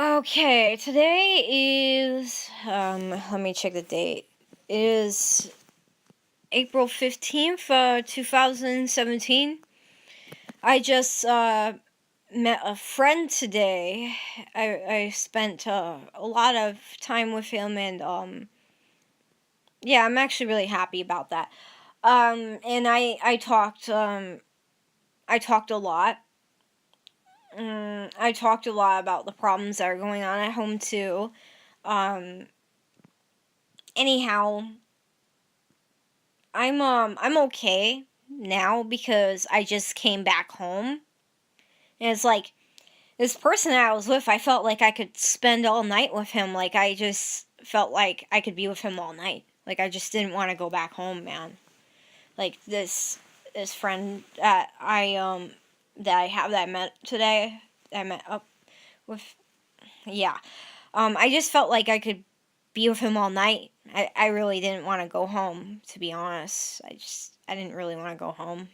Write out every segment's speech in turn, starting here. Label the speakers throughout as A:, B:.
A: Okay, today is let me check the date. It is April 15th, 2017. I just met a friend today. I spent a lot of time with him, and yeah, I'm actually really happy about that. And I talked a lot. I talked a lot about the problems that are going on at home too. Um Anyhow, I'm okay now because I just came back home. And it's like this person that I was with, I felt like I could spend all night with him. Like I just felt like I could be with him all night. Like I just didn't want to go back home, man. Like this friend that I have that I met today, that I met up with, yeah. I just felt like I could be with him all night. I really didn't want to go home, to be honest. I didn't really want to go home.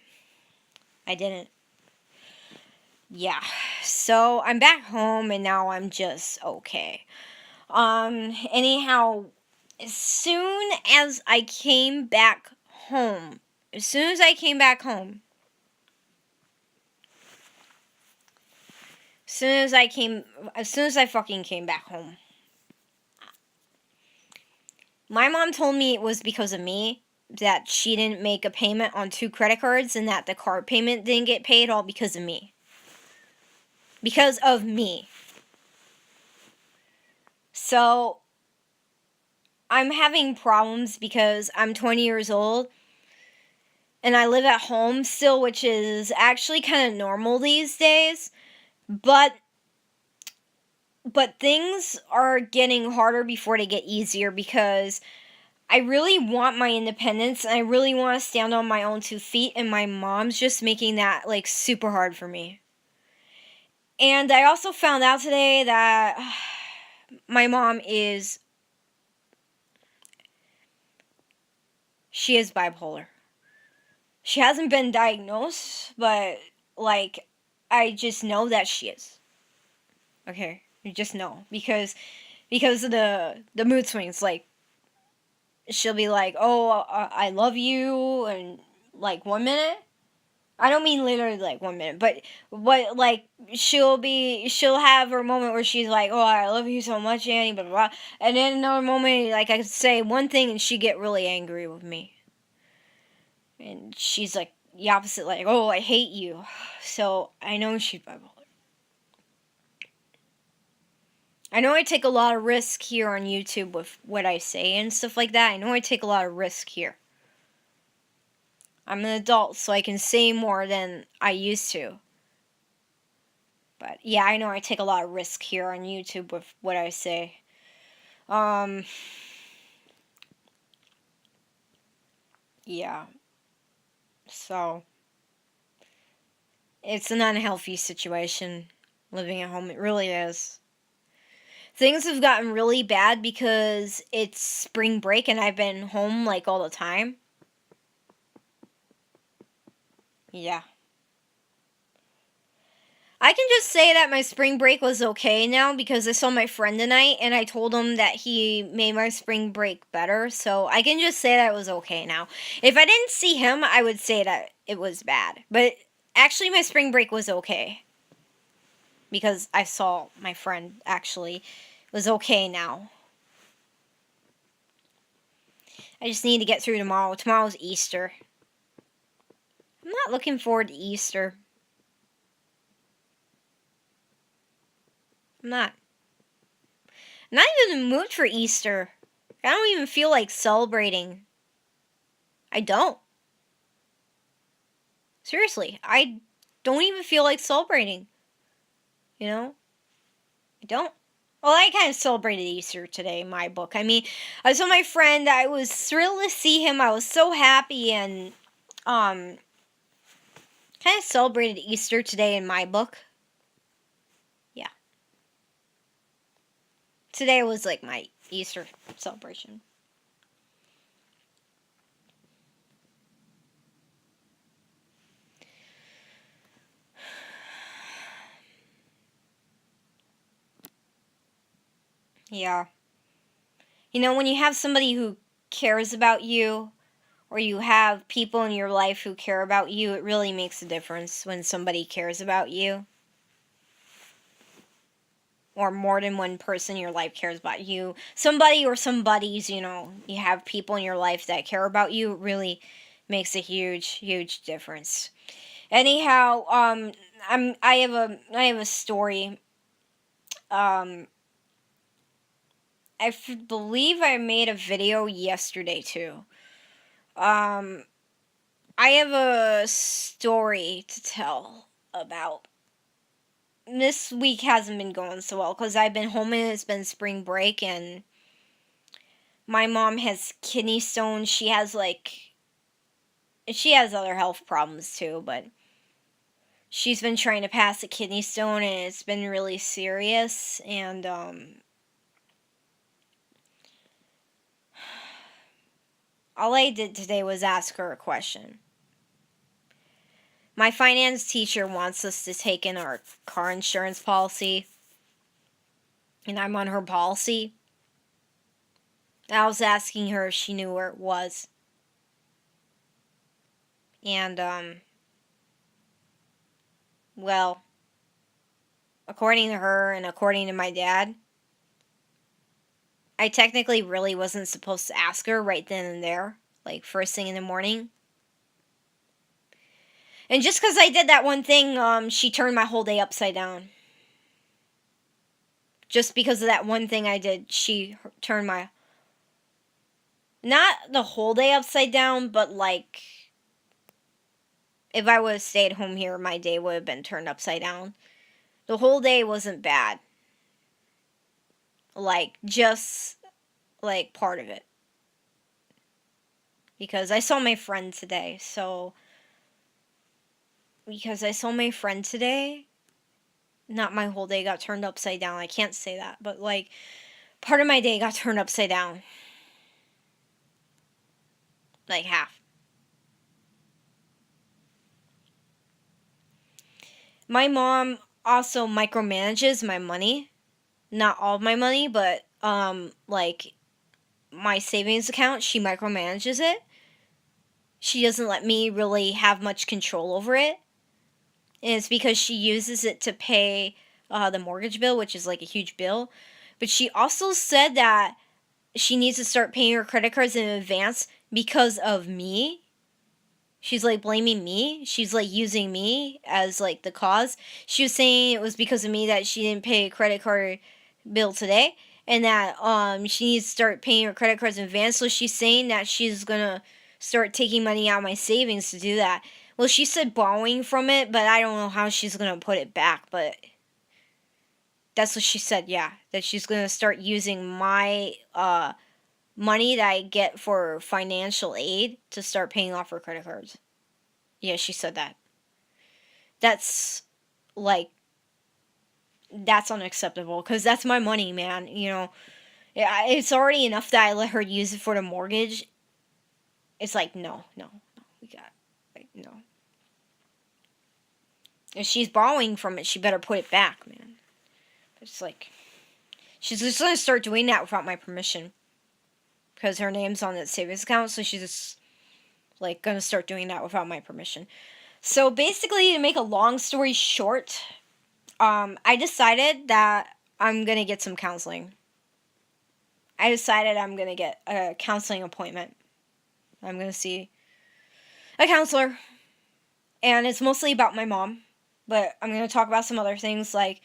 A: I didn't. Yeah. So I'm back home and now I'm just okay. Anyhow, as soon as I came back home, as soon as I came back home, as soon as I fucking came back home, my mom told me it was because of me, that she didn't make a payment on 2 credit cards and that the card payment didn't get paid, all because of me. Because of me. So, I'm having problems because I'm 20 years old and I live at home still, which is actually kind of normal these days. But things are getting harder before they get easier because I really want my independence and I really want to stand on my own 2 feet, and my mom's just making that like super hard for me. And I also found out today that my mom she is bipolar. She hasn't been diagnosed, but like I just know that she is. Okay? You just know because of the mood swings. Like she'll be like, "Oh, I love you," and like 1 minute. I don't mean literally like 1 minute, but like she'll have her moment where she's like, "Oh, I love you so much, Annie," blah blah, blah. And then another moment, like I could say one thing and she get really angry with me, and she's like the opposite, like, "Oh, I hate you." So I know she's bipolar. I know I take a lot of risk here on YouTube with what I say and stuff like that. I know I take a lot of risk here. I'm an adult, so I can say more than I used to. But yeah, I know I take a lot of risk here on YouTube with what I say. Yeah. So it's an unhealthy situation living at home. It really is. Things have gotten really bad because it's spring break and I've been home like all the time. Yeah. I can just say that my spring break was okay now because I saw my friend tonight and I told him that he made my spring break better. So I can just say that it was okay now. If I didn't see him, I would say that it was bad. But actually, my spring break was okay because I saw my friend actually. It was okay now. I just need to get through tomorrow. Tomorrow's Easter. I'm not looking forward to Easter. I'm not. I'm not even in the mood for Easter. I don't even feel like celebrating. I don't. Seriously, I don't even feel like celebrating. You know? I don't. Well, I kind of celebrated Easter today in my book. I mean, I saw my friend. I was thrilled to see him. I was so happy and um kind of celebrated Easter today in my book. Yeah. Today was like my Easter celebration. Yeah. You know, when you have somebody who cares about you, or you have people in your life who care about you, it really makes a difference when somebody cares about you. Or more than one person in your life cares about you. Somebody or some buddies, you know, you have people in your life that care about you, it really makes a huge, huge difference. Anyhow, I have a story. Um, believe I made a video yesterday too. Um, I have a story to tell about. This week hasn't been going so well because I've been home and it's been spring break, and my mom has kidney stones. She has other health problems too, but she's been trying to pass a kidney stone and it's been really serious. And all I did today was ask her a question. My finance teacher wants us to take in our car insurance policy, and I'm on her policy. I was asking her if she knew where it was. And, well, according to her and according to my dad, I technically really wasn't supposed to ask her right then and there, like first thing in the morning. And just because I did that one thing, she turned my whole day upside down. Just because of that one thing I did, she turned my... Not the whole day upside down, but like... If I would have stayed home here, my day would have been turned upside down. The whole day wasn't bad. Like, just, like, part of it. Because I saw my friend today, so... Because I saw my friend today... Not my whole day got turned upside down, I can't say that, but, like, part of my day got turned upside down. Like, half. My mom also micromanages my money. Not all of my money, but, like, my savings account, she micromanages it. She doesn't let me really have much control over it. And it's because she uses it to pay the mortgage bill, which is like a huge bill. But she also said that she needs to start paying her credit cards in advance because of me. She's like blaming me. She's like using me as like the cause. She was saying it was because of me that she didn't pay a credit card bill today, and that she needs to start paying her credit cards in advance. So she's saying that she's gonna start taking money out of my savings to do that. Well, she said borrowing from it, but I don't know how she's gonna put it back. But that's what she said. Yeah, that she's gonna start using my money that I get for financial aid to start paying off her credit cards. Yeah, she said that. That's like that's unacceptable because that's my money, man. You know, it's already enough that I let her use it for the mortgage. It's like no, no, no, we got like no. If she's borrowing from it, she better put it back, man. It's like she's just gonna start doing that without my permission because her name's on that savings account, so she's just like gonna start doing that without my permission. So basically, to make a long story short, I decided that I'm gonna get some counseling. I decided I'm gonna get a counseling appointment. I'm gonna see a counselor, and it's mostly about my mom, but I'm gonna talk about some other things like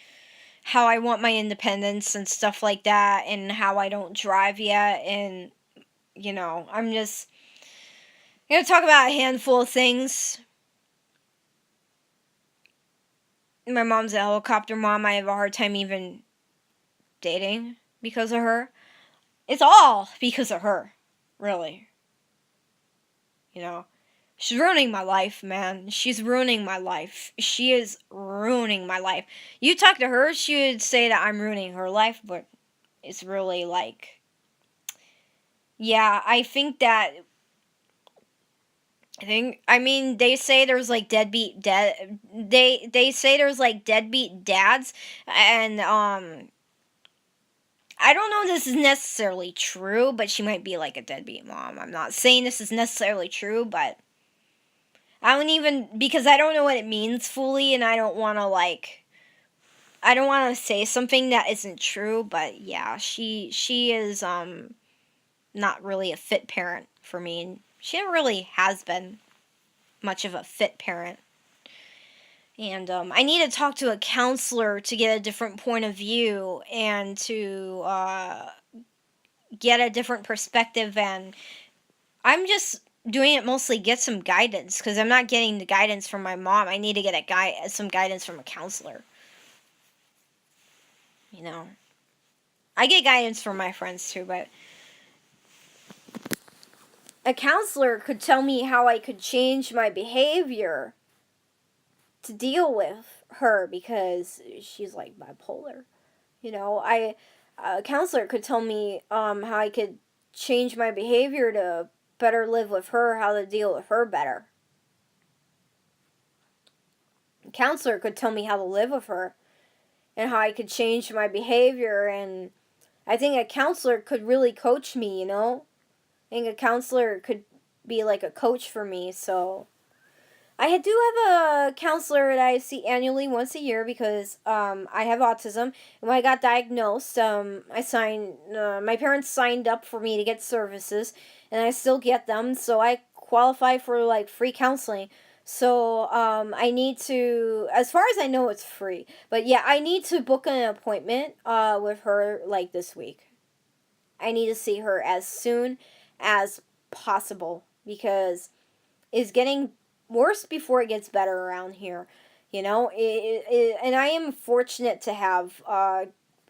A: how I want my independence and stuff like that, and how I don't drive yet, and you know, I'm just gonna talk about a handful of things. My mom's a helicopter mom. I have a hard time even dating because of her. It's all because of her, really. You know, she's ruining my life, man. She's ruining my life. She is ruining my life. You talk to her, she would say that I'm ruining her life, but it's really like, yeah, I mean they say there's like they say there's like deadbeat dads, and I don't know if this is necessarily true, but she might be like a deadbeat mom. I'm not saying this is necessarily true, but I don't even, because I don't know what it means fully, and I don't want to say something that isn't true, but yeah, she is not really a fit parent for me, and she never really has been much of a fit parent. And I need to talk to a counselor to get a different point of view and to get a different perspective. And I'm just doing it mostly get some guidance because I'm not getting the guidance from my mom. I need to get some guidance from a counselor. You know, I get guidance from my friends too, but a counselor could tell me how I could change my behavior to deal with her because she's like bipolar. You know, a counselor could tell me how I could change my behavior to better live with her, how to deal with her better. A counselor could tell me how to live with her and how I could change my behavior, and I think a counselor could really coach me, you know? I think a counselor could be like a coach for me, so I do have a counselor that I see annually once a year because I have autism. And when I got diagnosed, my parents signed up for me to get services, and I still get them. So I qualify for like free counseling. So I need to, as far as I know, it's free. But yeah, I need to book an appointment with her like this week. I need to see her as soon as possible because it's getting worse before it gets better around here. You know, and I am fortunate to have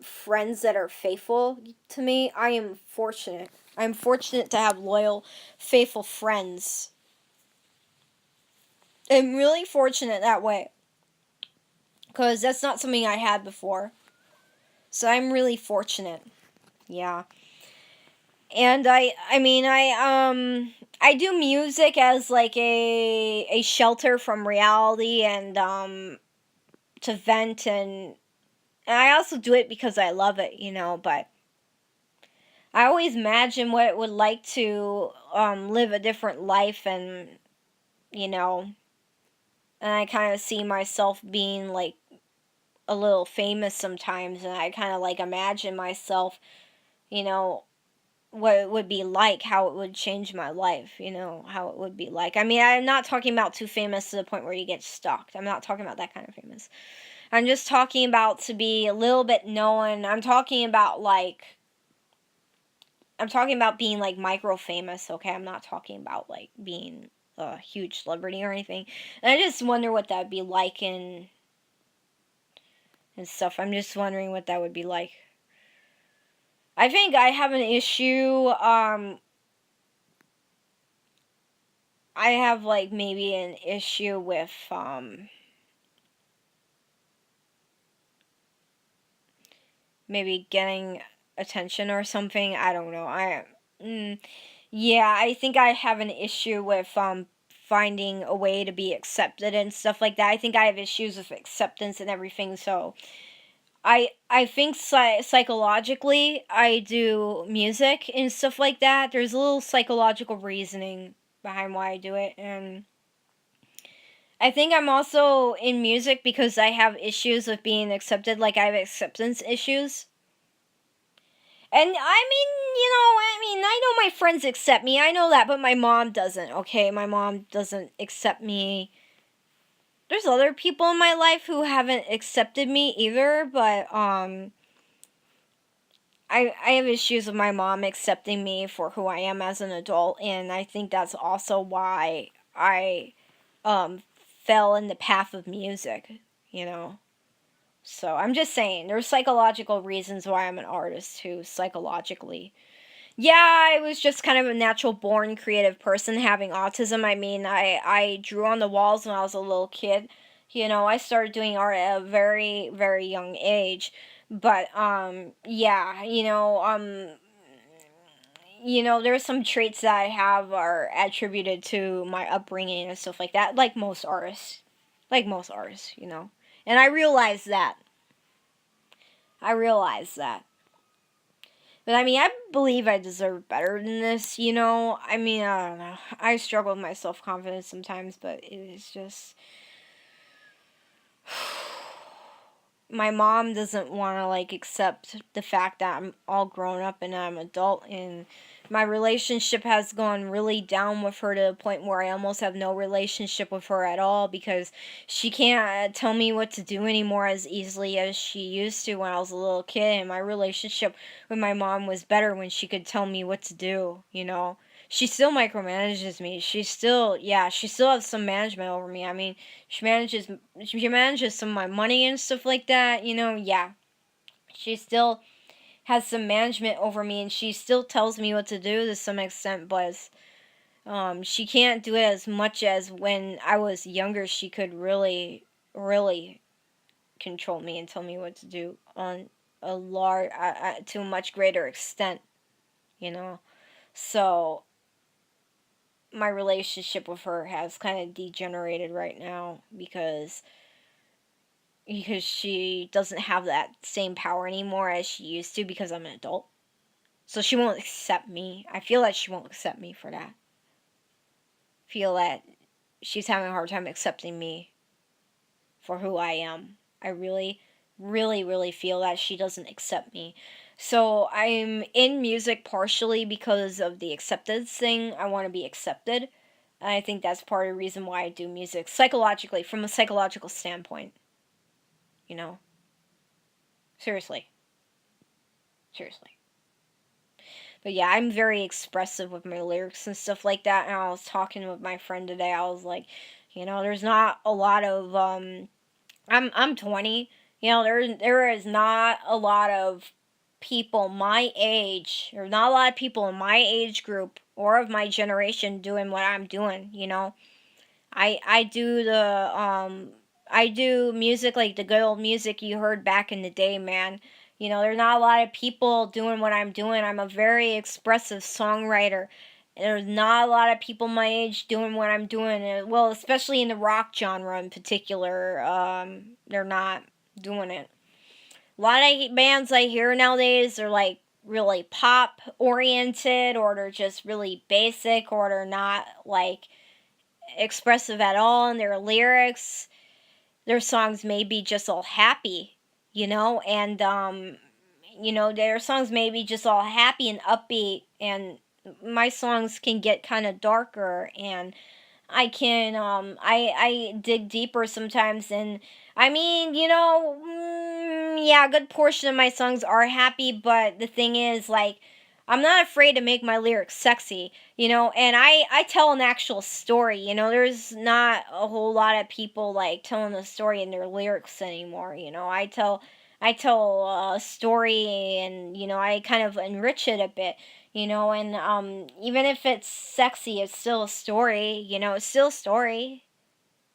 A: friends that are faithful to me. I am fortunate. I'm fortunate to have loyal, faithful friends. I'm really fortunate that way because that's not something I had before. So I'm really fortunate. Yeah. And I do music as like a shelter from reality and to vent, and I also do it because I love it, you know, but I always imagine what it would like to live a different life, and you know, and I kind of see myself being like a little famous sometimes, and I kind of like imagine myself, you know, what it would be like, how it would change my life, you know, how it would be like. I mean, I'm not talking about too famous to the point where you get stalked. I'm not talking about that kind of famous. I'm just talking about to be a little bit known. I'm talking about being like micro famous, okay? I'm not talking about like being a huge celebrity or anything. And I just wonder what that would be like and stuff. I'm just wondering what that would be like. I think I have an issue. I have like maybe an issue with maybe getting attention or something. I don't know. Yeah, I think I have an issue with finding a way to be accepted and stuff like that. I think I have issues with acceptance and everything. So I think psychologically I do music and stuff like that. There's a little psychological reasoning behind why I do it, and I think I'm also in music because I have issues with being accepted. Like I have acceptance issues. And I know my friends accept me. I know that, but my mom doesn't. Okay, my mom doesn't accept me. There's other people in my life who haven't accepted me either, but I have issues with my mom accepting me for who I am as an adult, and I think that's also why I fell in the path of music, you know. So I'm just saying, there's psychological reasons why I'm an artist too, psychologically. Yeah, I was just kind of a natural born creative person having autism. I mean, I drew on the walls when I was a little kid. You know, I started doing art at a very, very young age. But yeah, there's some traits that I have are attributed to my upbringing and stuff like that, like most artists. Like most artists, you know. And I realize that. I realize that. But I mean, I believe I deserve better than this, you know? I mean, I don't know. I struggle with my self confidence sometimes, but it is just. My mom doesn't want to like accept the fact that I'm all grown up and I'm adult, and my relationship has gone really down with her to the point where I almost have no relationship with her at all because she can't tell me what to do anymore as easily as she used to when I was a little kid, and my relationship with my mom was better when she could tell me what to do, you know. She still micromanages me. She still has some management over me. I mean, she manages some of my money and stuff like that, you know. Yeah, she still has some management over me, and she still tells me what to do to some extent, but she can't do it as much as when I was younger. She could really control me and tell me what to do on a large to a much greater extent, you know. So my relationship with her has kind of degenerated right now because she doesn't have that same power anymore as she used to because I'm an adult. So she won't accept me. I feel like she won't accept me for that. I feel that she's having a hard time accepting me for who I am. I really feel that she doesn't accept me. So I'm in music partially because of the acceptance thing. I want to be accepted. And I think that's part of the reason why I do music psychologically, from a psychological standpoint. You know? Seriously. Seriously. But yeah, I'm very expressive with my lyrics and stuff like that. And I was talking with my friend today. I was like, you know, there's not a lot of I'm 20. You know, there is not a lot of people my age, or not a lot of people in my age group or of my generation doing what I'm doing, you know. I do the I do music like the good old music you heard back in the day, man. You know, there's not a lot of people doing what I'm doing. I'm a very expressive songwriter. There's not a lot of people my age doing what I'm doing. Well, especially in the rock genre in particular, they're not doing it. A lot of bands I hear nowadays are like really pop oriented, or they're just really basic, or they're not like expressive at all in their lyrics. Their songs may be just all happy, you know, and you know, their songs may be just all happy and upbeat, and my songs can get kind of darker, and I dig deeper sometimes, and I mean, you know, yeah, a good portion of my songs are happy, but the thing is, like, I'm not afraid to make my lyrics sexy, you know, and I tell an actual story, you know. There's not a whole lot of people like telling a story in their lyrics anymore, you know. I tell a story, and you know, I kind of enrich it a bit, you know, and even if it's sexy, it's still a story, you know. It's still a story,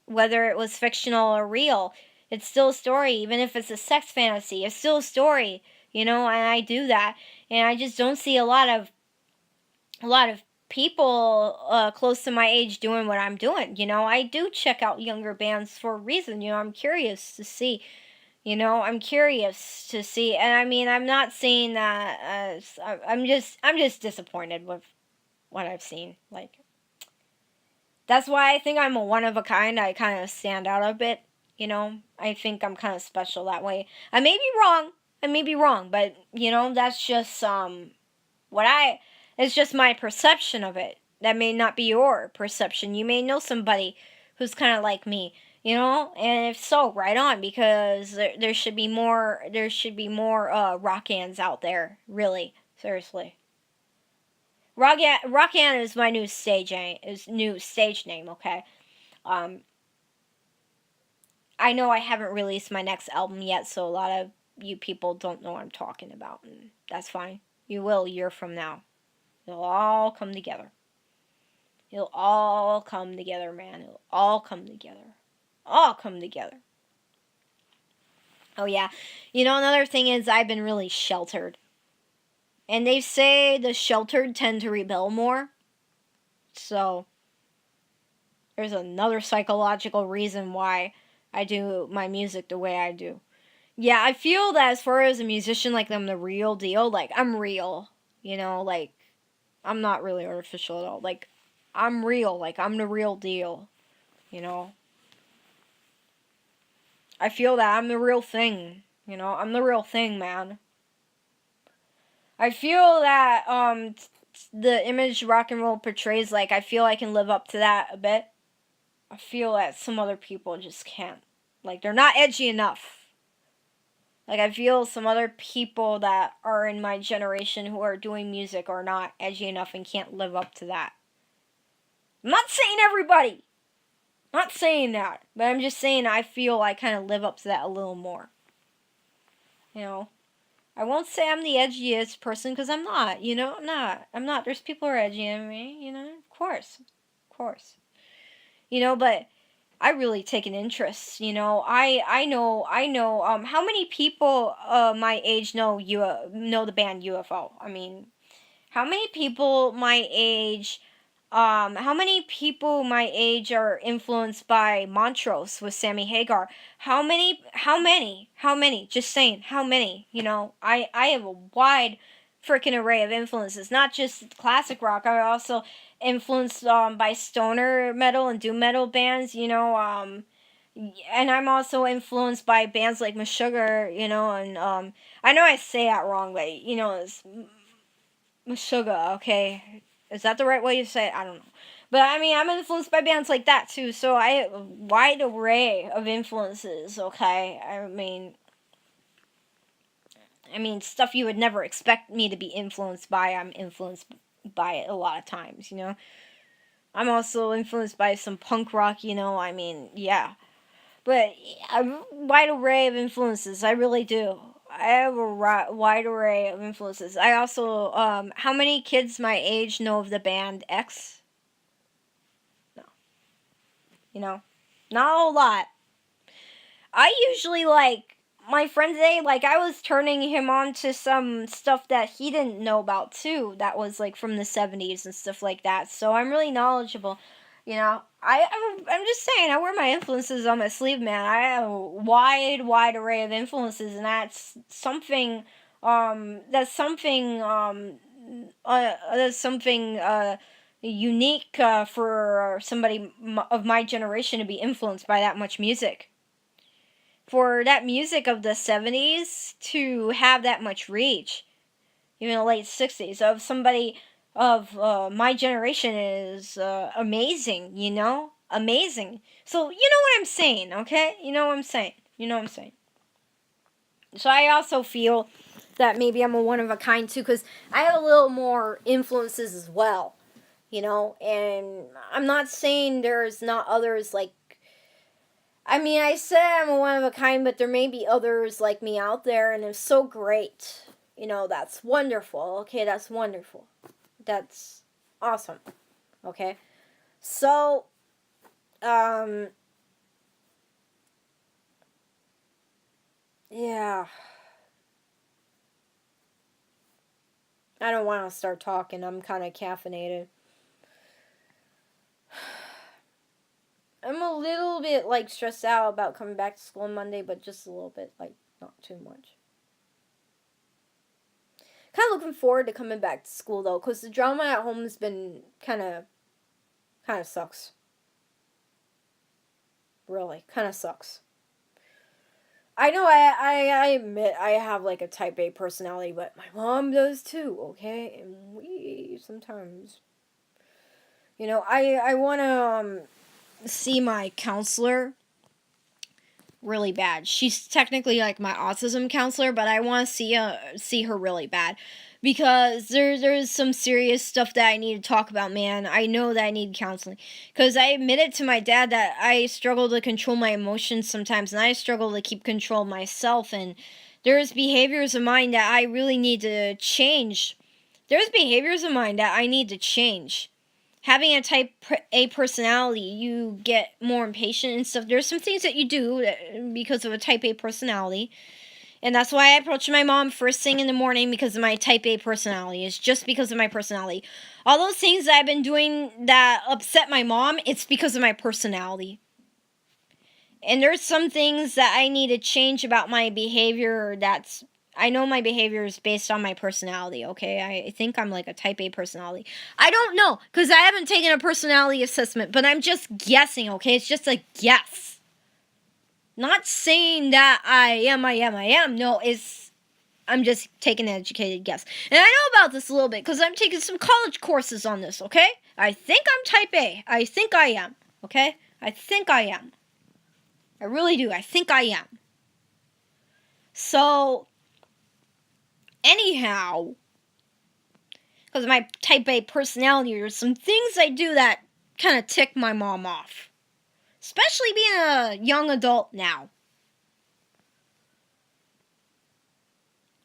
A: whether it was fictional or real. It's still a story. Even if it's a sex fantasy, it's still a story, you know. And I do that, and I just don't see a lot of people close to my age doing what I'm doing, you know. I do check out younger bands for a reason, you know. I'm curious to see, you know. I'm curious to see, and I mean, I'm not saying that as I'm just disappointed with what I've seen. Like, that's why I think I'm a one of a kind. I kind of stand out a bit, you know. I think I'm kind of special that way. I may be wrong. I may be wrong, but you know, that's just what I it's just my perception of it. That may not be your perception. You may know somebody who's kind of like me, you know? And if so, right on, because there should be more rock hands out there, really. Seriously. Rockan is my new stage name, okay? Um I know I haven't released my next album yet, so a lot of you people don't know what I'm talking about, and that's fine. You will a year from now. It'll all come together. It'll all come together, man. It'll all come together. All come together. Oh yeah. You know, another thing is I've been really sheltered. And they say the sheltered tend to rebel more. So there's another psychological reason why I do my music the way I do. Yeah, I feel that as far as a musician, like, I'm the real deal. Like, I'm real. Like, I'm not really artificial at all. Like, I'm real. Like, I'm the real deal. You know? I feel that I'm the real thing. I'm the real thing, man. I feel that, the image rock and roll portrays, like, I feel I can live up to that a bit. I feel that some other people just can't. Like, they're not edgy enough. Like, I feel some other people that are in my generation who are doing music are not edgy enough and can't live up to that. I'm not saying everybody. Not saying that. But I'm just saying I feel I kind of live up to that a little more. I won't say I'm the edgiest person because I'm not. I'm not. I'm not. There's people who are edgy than me, Of course. Of course. But I really take an interest. I know. How many people my age know the band UFO? I mean, how many people my age are influenced by Montrose with Sammy Hagar? How many? Just saying, how many? I have a wide freaking array of influences, not just classic rock. I also influenced by stoner metal and doom metal bands, and I'm also influenced by bands like Meshuggah, and I know I say that wrong, but it's Meshuggah, okay? Is that the right way to say it? I don't know. But I mean, I'm influenced by bands like that too, so I have a wide array of influences, okay? I mean, stuff you would never expect me to be influenced by, I'm influenced by it a lot of times, I'm also influenced by some punk rock, yeah. But a wide array of influences, I really do. I have a wide array of influences. I also, how many kids my age know of the band X? No. Not a whole lot. I usually, my friend today, I was turning him on to some stuff that he didn't know about too, that was, from the 70s and stuff like that, so I'm really knowledgeable. I'm just saying, I wear my influences on my sleeve, man. I have a wide array of influences, and that's something unique for somebody of my generation to be influenced by that much music. For that music of the 70s to have that much reach, even the late 60s, of somebody of my generation is amazing, Amazing. So, you know what I'm saying, okay? You know what I'm saying. So I also feel that maybe I'm a one of a kind too, because I have a little more influences as well, and I'm not saying there's not others I said I'm a one of a kind, but there may be others like me out there, and it's so great. That's wonderful. Okay, that's wonderful. That's awesome. Okay. So, yeah. I don't want to start talking. I'm kind of caffeinated. I'm a little bit, stressed out about coming back to school on Monday, but just a little bit, not too much. Kind of looking forward to coming back to school, though, because the drama at home has been kind of sucks. Really, kind of sucks. I know I admit I have, a type A personality, but my mom does too, okay? And we sometimes... I want to see my counselor really bad. She's technically my autism counselor, but I want to see her really bad, because there's some serious stuff that I need to talk about, man. I know that I need counseling, because I admitted to my dad that I struggle to control my emotions sometimes, and I struggle to keep control of myself, and there's behaviors of mine that I really need to change. There's behaviors of mine that I need to change. Having a type A personality, you get more impatient and stuff. There's some things that you do because of a type A personality. And that's why I approach my mom first thing in the morning, because of my type A personality. It's just because of my personality. All those things that I've been doing that upset my mom, it's because of my personality. And there's some things that I need to change about my behavior. I know my behavior is based on my personality, okay? I think I'm like a type A personality. I don't know, because I haven't taken a personality assessment, but I'm just guessing, okay? It's just a guess. Not saying that I am. No, I'm just taking an educated guess. And I know about this a little bit, because I'm taking some college courses on this, okay? I think I'm type A. I think I am, okay? I think I am. I really do. I think I am. So, anyhow, because of my type A personality, there's some things I do that kind of tick my mom off. Especially being a young adult now.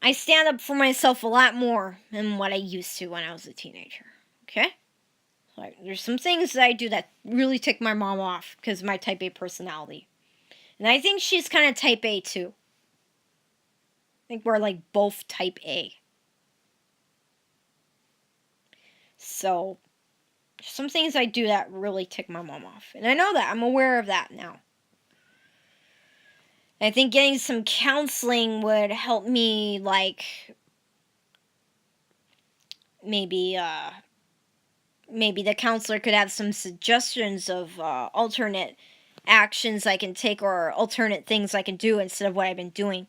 A: I stand up for myself a lot more than what I used to when I was a teenager. Okay? Like, there's some things that I do that really tick my mom off because of my type A personality. And I think she's kind of type A too. I think we're like both type A. So, some things I do that really tick my mom off. And I know that. I'm aware of that now. I think getting some counseling would help me, like, maybe the counselor could have some suggestions of alternate actions I can take or alternate things I can do instead of what I've been doing.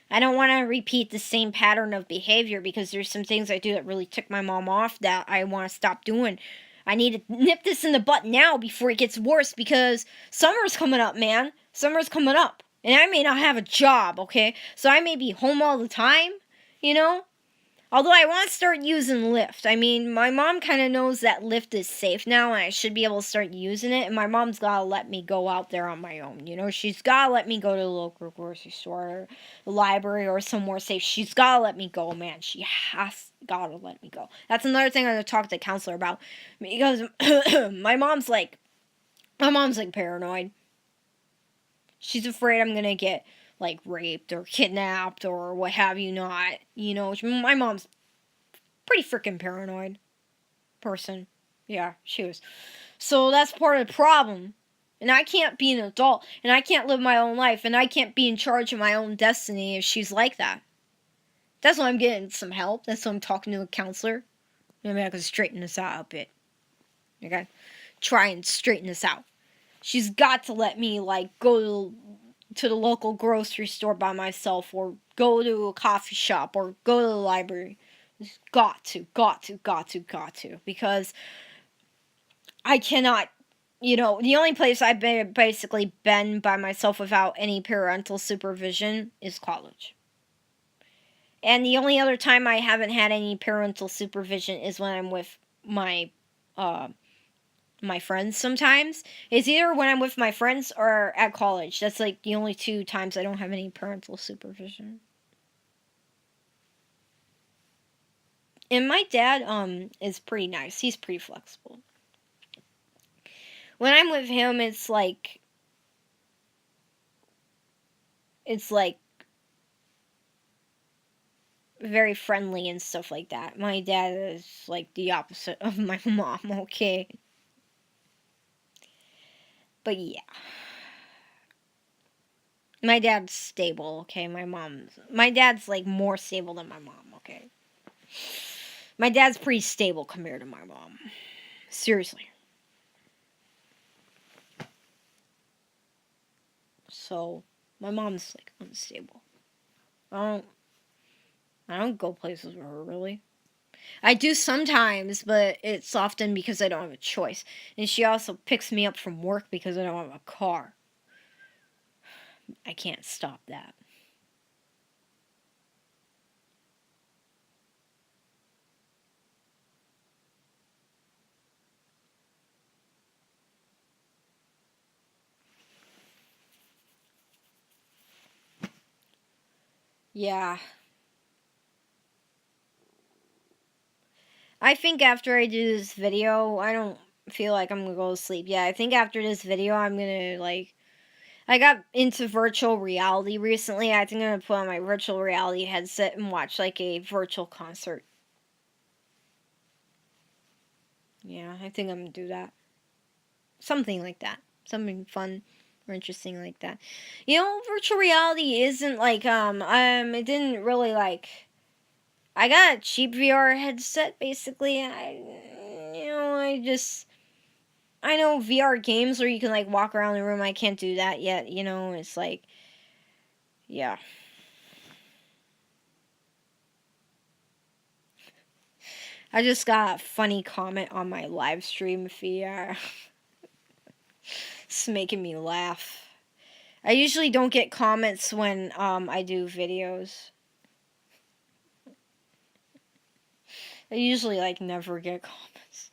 A: I don't want to repeat the same pattern of behavior because there's some things I do that really tick my mom off that I want to stop doing. I need to nip this in the butt now before it gets worse because summer's coming up, man. Summer's coming up. And I may not have a job, okay? So I may be home all the time, you know? Although I want to start using Lyft. I mean, my mom kind of knows that Lyft is safe now and I should be able to start using it. And my mom's got to let me go out there on my own. You know, she's got to let me go to the local grocery store or the library or somewhere safe. She's got to let me go, man. She has got to let me go. That's another thing I'm going to talk to the counselor about. Because my mom's like paranoid. She's afraid I'm going to get like raped or kidnapped or what have you not. You know, my mom's pretty freaking paranoid person. Yeah, she was. So that's part of the problem. And I can't be an adult and I can't live my own life and I can't be in charge of my own destiny if she's like that. That's why I'm getting some help. That's why I'm talking to a counselor. Maybe I can straighten this out a bit. Okay? Try and straighten this out. She's got to let me like go to the local grocery store by myself or go to a coffee shop or go to the library. Got to. Because I cannot, you know, the only place I've basically been by myself without any parental supervision is college. And the only other time I haven't had any parental supervision is when I'm with my friends sometimes. It's either when I'm with my friends or at college. That's like the only two times I don't have any parental supervision. And my dad is pretty nice. He's pretty flexible. When I'm with him, it's like very friendly and stuff like that. My dad is like the opposite of my mom, okay? But yeah. My dad's stable, okay? My dad's like more stable than my mom, okay? My dad's pretty stable compared to my mom. Seriously. So, my mom's like unstable. I don't go places with her, really. I do sometimes, but it's often because I don't have a choice. And she also picks me up from work because I don't have a car. I can't stop that. Yeah. I think after I do this video, I don't feel like I'm gonna go to sleep. Yeah, I think after this video, I'm gonna, like, I got into virtual reality recently. I think I'm gonna put on my virtual reality headset and watch, like, a virtual concert. Yeah, I think I'm gonna do that. Something like that. Something fun. or interesting like that. Virtual reality isn't like it didn't really like. I got a cheap VR headset basically. I know VR games where you can like walk around the room. I can't do that yet. It's like, yeah. I just got a funny comment on my live stream feed. It's making me laugh. I usually don't get comments when I do videos. I usually like never get comments.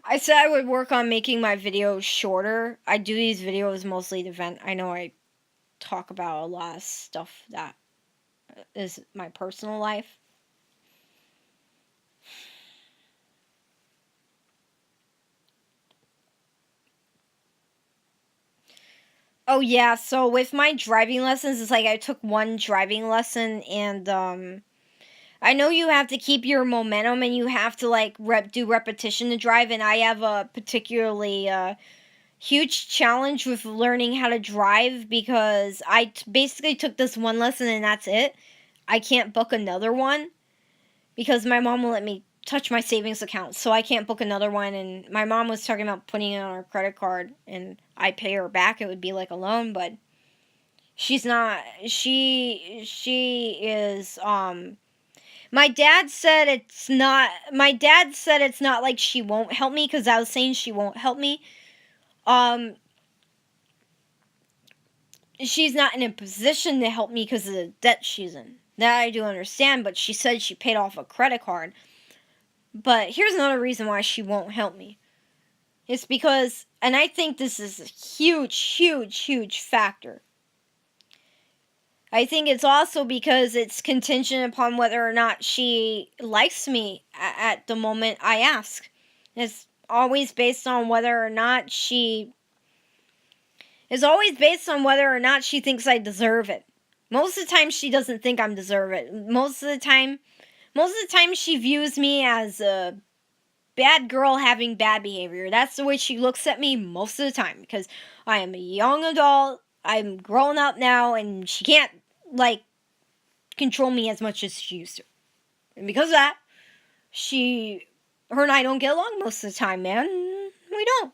A: I said I would work on making my videos shorter. I do these videos mostly to vent. I know I talk about a lot of stuff that is my personal life. Oh yeah, so with my driving lessons, it's like I took one driving lesson and I know you have to keep your momentum and you have to like do repetition to drive, and I have a particularly huge challenge with learning how to drive because I basically took this one lesson and that's it. I can't book another one because my mom will let me touch my savings account, so I can't book another one. And my mom was talking about putting it on her credit card and I pay her back. It would be like a loan, but she's not. She is my dad said it's not. My dad said it's not like she won't help me because I was saying she won't help me. She's not in a position to help me because of the debt she's in. That I do understand, but she said she paid off a credit card. But here's another reason why she won't help me. It's because, and I think this is a huge, huge, huge factor. I think it's also because it's contingent upon whether or not she likes me at the moment I ask. It's always based on whether or not she thinks I deserve it. Most of the time she doesn't think I'm deserve it. Most of the time she views me as a bad girl having bad behavior. That's the way she looks at me most of the time because I am a young adult. I'm grown up now and she can't like control me as much as she used to. And because of that, her and I don't get along most of the time, man. We don't.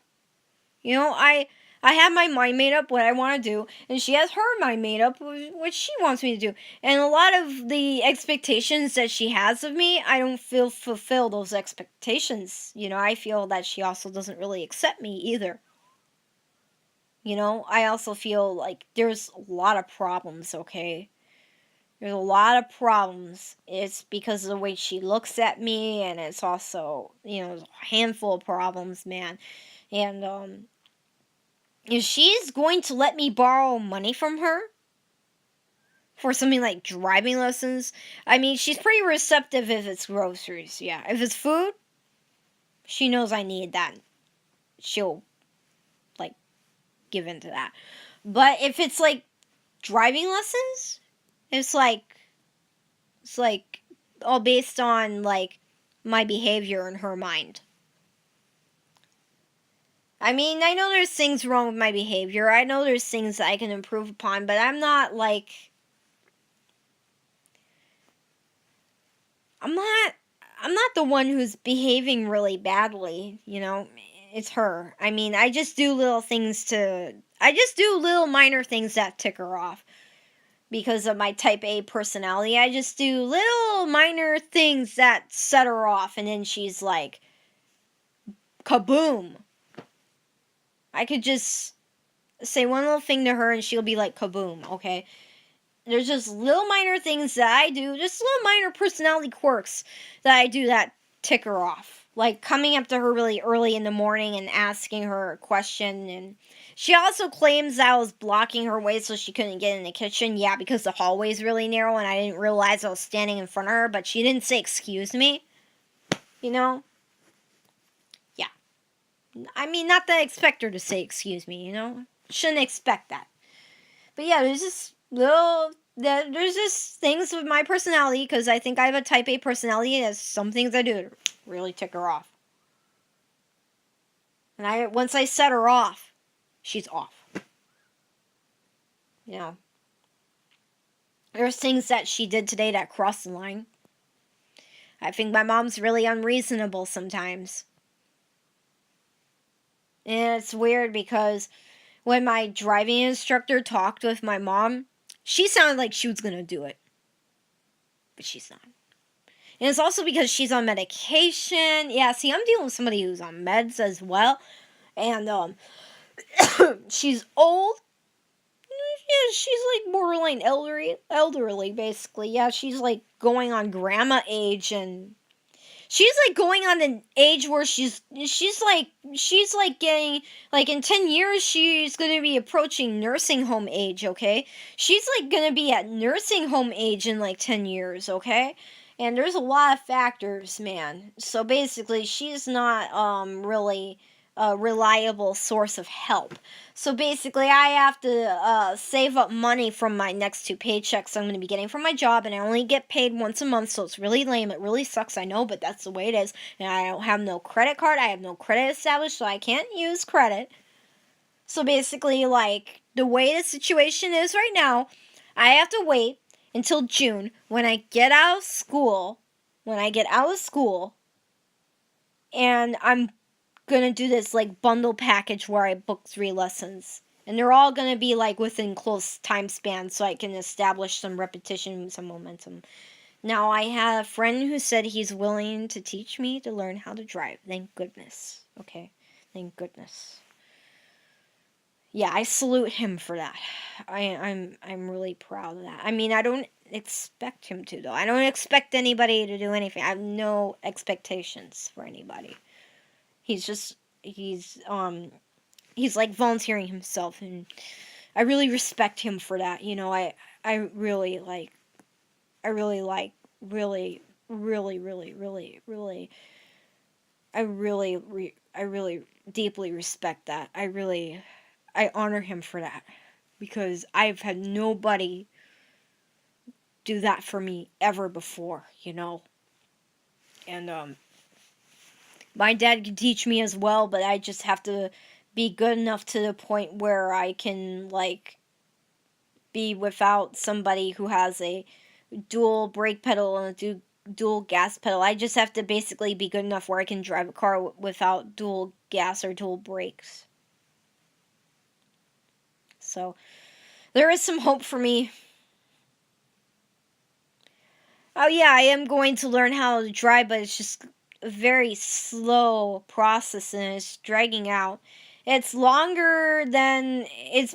A: I have my mind made up what I want to do, and she has her mind made up what she wants me to do. And a lot of the expectations that she has of me, I don't feel fulfill those expectations. I feel that she also doesn't really accept me either. I also feel like there's a lot of problems, okay? There's a lot of problems. It's because of the way she looks at me, and it's also, a handful of problems, man. And, if she's going to let me borrow money from her for something like driving lessons, I mean, she's pretty receptive if it's groceries, yeah. If it's food, she knows I need that. She'll, like, give in to that. But if it's, like, driving lessons, it's like all based on, like, my behavior in her mind. I mean, I know there's things wrong with my behavior. I know there's things that I can improve upon, but I'm not the one who's behaving really badly, It's her. I mean, I just do little minor things that tick her off. Because of my type A personality, I just do little minor things that set her off, and then she's like, kaboom. I could just say one little thing to her and she'll be like, kaboom, okay? There's just little minor things that I do, just little minor personality quirks that I do that tick her off. Like coming up to her really early in the morning and asking her a question. And she also claims that I was blocking her way so she couldn't get in the kitchen. Yeah, because the hallway's really narrow and I didn't realize I was standing in front of her, but she didn't say excuse me. Yeah. I mean, not that I expect her to say excuse me, Shouldn't expect that. But yeah, there's just things with my personality, because I think I have a type A personality, and there's some things I do to really tick her off. And once I set her off, she's off. You know, there's things that she did today that crossed the line. I think my mom's really unreasonable sometimes. And it's weird because when my driving instructor talked with my mom, she sounded like she was going to do it. But she's not. And it's also because she's on medication. Yeah, see, I'm dealing with somebody who's on meds as well. And she's old. Yeah, she's like borderline elderly, basically. Yeah, she's like going on grandma age, and she's like going on an age where she's like getting, like, in 10 years she's going to be approaching nursing home age, okay? She's like going to be at nursing home age in like 10 years, okay? And there's a lot of factors, man. So basically she's not really a reliable source of help. So basically I have to save up money from my next 2 paychecks I'm going to be getting from my job, and I only get paid once a month, so it's really lame. It really sucks, I know, but that's the way it is. And I don't have no credit card. I have no credit established, so I can't use credit. So basically, like, the way the situation is right now, I have to wait until June when I get out of school. And I'm gonna do this like bundle package where I book 3 lessons. And they're all gonna be like within close time spans, so I can establish some repetition, some momentum. Now, I have a friend who said he's willing to teach me to learn how to drive. Thank goodness. Okay. Thank goodness. Yeah, I salute him for that. I'm really proud of that. I mean, I don't expect him to, though. I don't expect anybody to do anything. I have no expectations for anybody. He's like volunteering himself, and I really respect him for that. You know, I really like really I really deeply respect that. I honor him for that, because I've had nobody do that for me ever before, you know. And my dad could teach me as well, but I just have to be good enough to the point where I can, like, be without somebody who has a dual brake pedal and a dual gas pedal. I just have to basically be good enough where I can drive a car without dual gas or dual brakes. So there is some hope for me. Oh yeah, I am going to learn how to drive, but it's just a very slow process, and it's dragging out. It's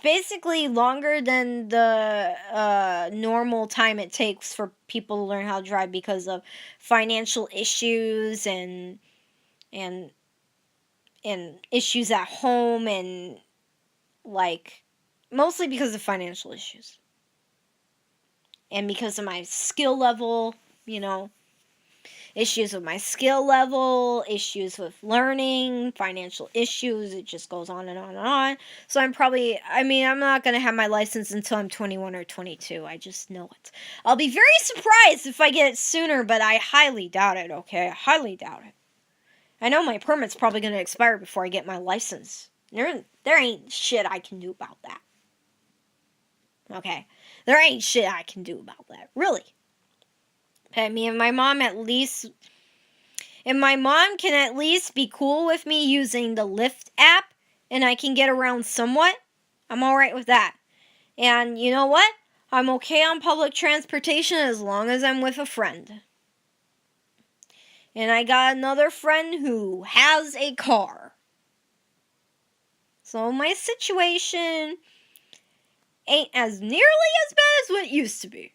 A: basically longer than the normal time it takes for people to learn how to drive, because of financial issues and issues at home, and, like, mostly because of financial issues. And because of my skill level, you know, issues with my skill level, issues with learning, financial issues, it just goes on and on and on. So I'm not going to have my license until I'm 21 or 22. I just know it. I'll be very surprised if I get it sooner, but I highly doubt it, okay? I highly doubt it. I know my permit's probably going to expire before I get my license. There ain't shit I can do about that. Okay? There ain't shit I can do about that. Really. I mean, if my mom can at least be cool with me using the Lyft app, and I can get around somewhat, I'm alright with that. And you know what? I'm okay on public transportation as long as I'm with a friend. And I got another friend who has a car. So my situation ain't as nearly as bad as what it used to be.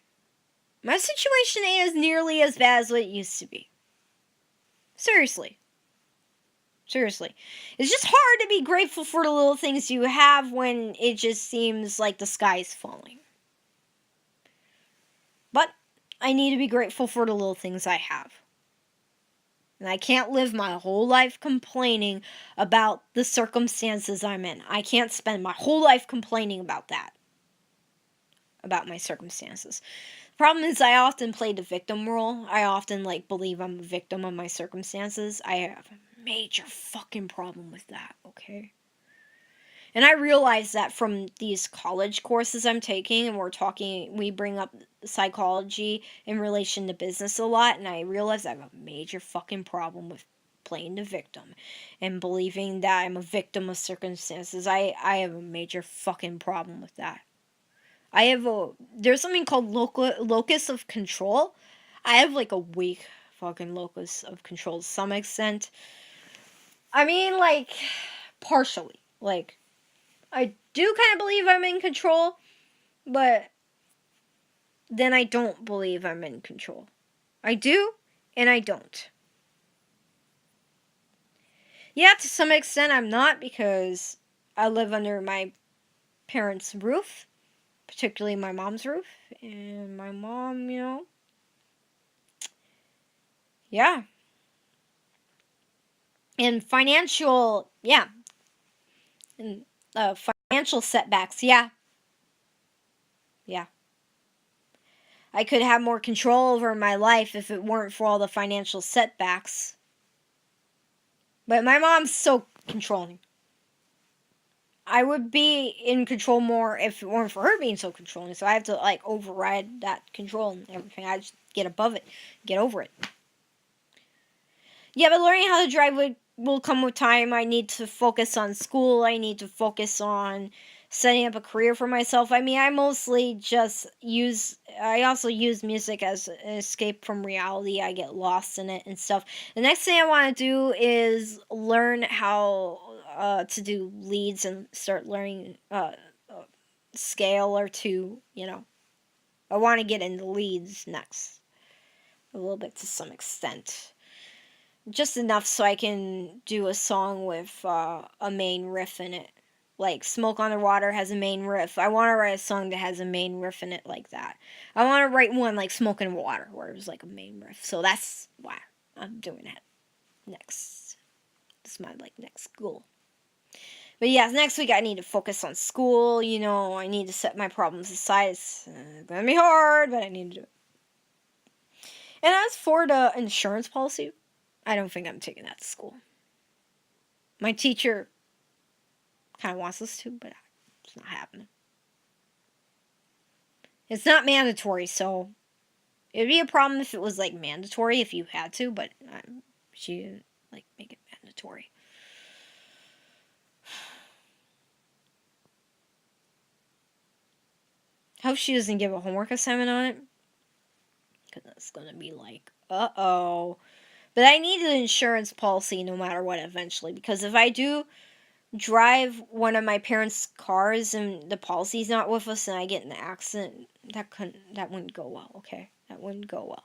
A: My situation ain't as nearly as bad as what it used to be. Seriously. It's just hard to be grateful for the little things you have when it just seems like the sky's falling. But I need to be grateful for the little things I have. And I can't live my whole life complaining about the circumstances I'm in. I can't spend my whole life complaining about that. About my circumstances. The problem is I often play the victim role. I often, believe I'm a victim of my circumstances. I have major fucking problem with that, okay? And I realize that from these college courses I'm taking, and we bring up psychology in relation to business a lot, and I realize I have a major fucking problem with playing the victim and believing that I'm a victim of circumstances. I have a major fucking problem with that. There's something called locus of control. I have like a weak fucking locus of control to some extent. I mean, like, partially. Like, I do kind of believe I'm in control, but then I don't believe I'm in control. I do, and I don't. Yeah, to some extent I'm not, because I live under my parents' roof, particularly my mom's roof, and my mom, yeah. And and financial setbacks, yeah. I could have more control over my life if it weren't for all the financial setbacks. But my mom's so controlling. I would be in control more if it weren't for her being so controlling. So I have to like override that control and everything. I just get above it, get over it. Yeah, but learning how to drive will come with time. I need to focus on school. I need to focus on setting up a career for myself. I mean, I also use music as an escape from reality. I get lost in it and stuff. The next thing I want to do is learn how to do leads and start learning scale or two, I want to get into leads next. A little bit to some extent. Just enough so I can do a song with a main riff in it. Like Smoke on the Water has a main riff. I want to write a song that has a main riff in it like that. I want to write one like Smoke and Water where it was like a main riff. So that's why I'm doing that next. This is my next goal. But yeah, next week I need to focus on school. I need to set my problems aside. It's going to be hard, but I need to do it. And as for the insurance policy, I don't think I'm taking that to school. My teacher kind of wants us to, but it's not happening. It's not mandatory, so it'd be a problem if it was mandatory if you had to, but she didn't make it mandatory. Hope she doesn't give a homework assignment on it, because that's gonna be uh-oh. But I need an insurance policy no matter what eventually, because if I do drive one of my parents' cars and the policy's not with us and I get in an accident, that wouldn't go well, okay? That wouldn't go well.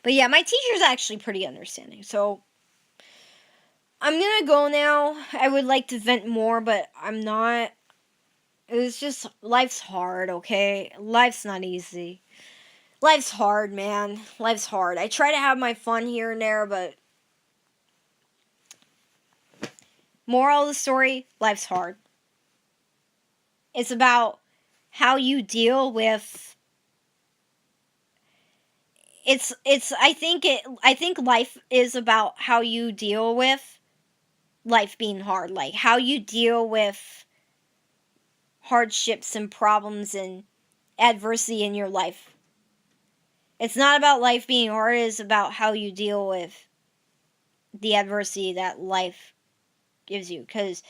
A: But yeah, my teacher's actually pretty understanding, so I'm gonna go now. I would like to vent more, but I'm not. It's just, life's hard, okay? Life's not easy. Life's hard, man. Life's hard. I try to have my fun here and there, but moral of the story, life's hard. It's about how you deal with I think life is about how you deal with life being hard, like how you deal with hardships and problems and adversity in your life. It's not about life being hard, it's about how you deal with the adversity that life gives you, because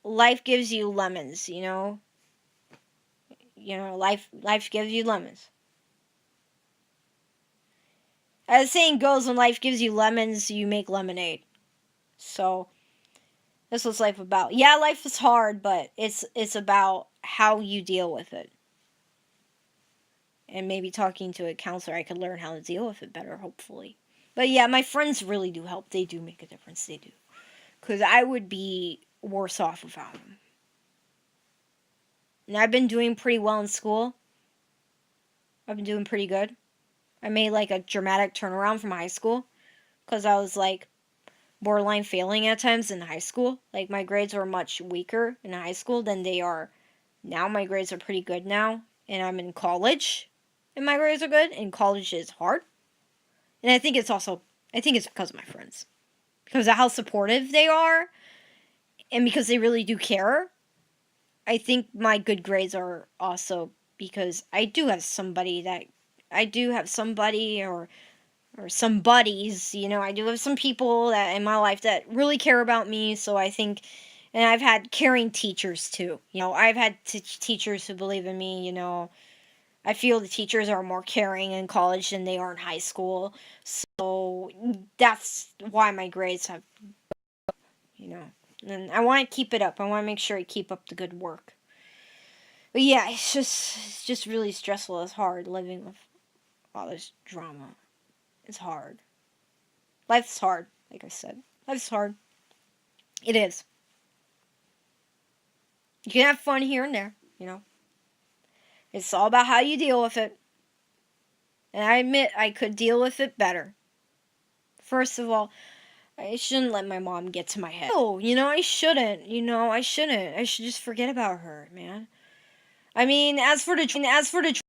A: life gives you lemons, life gives you lemons. As the saying goes, when life gives you lemons, you make lemonade. So that's what's life about. Yeah, life is hard, but it's about how you deal with it. And maybe talking to a counselor, I could learn how to deal with it better, hopefully. But yeah, my friends really do help. They do make a difference. They do. Because I would be worse off without them. And I've been doing pretty well in school. I've been doing pretty good. I made a dramatic turnaround from high school. Because I was borderline failing at times in high school. My grades were much weaker in high school than they are now. My grades are pretty good now. And I'm in college. And my grades are good. And college is hard. And I think it's also I think it's because of my friends. Because of how supportive they are, and because they really do care. I think my good grades are also because I do have somebody or some buddies, I do have some people that in my life that really care about me, so I think and I've had caring teachers too. I've had teachers who believe in me, I feel the teachers are more caring in college than they are in high school. So that's why my grades have, you know. And I want to keep it up. I want to make sure I keep up the good work. But yeah, it's just really stressful. It's hard living with all this drama. It's hard. Life's hard, like I said. Life's hard. It is. You can have fun here and there. It's all about how you deal with it. And I admit I could deal with it better. First of all, I shouldn't let my mom get to my head. No, I shouldn't. I shouldn't. I should just forget about her, man. I mean, as for the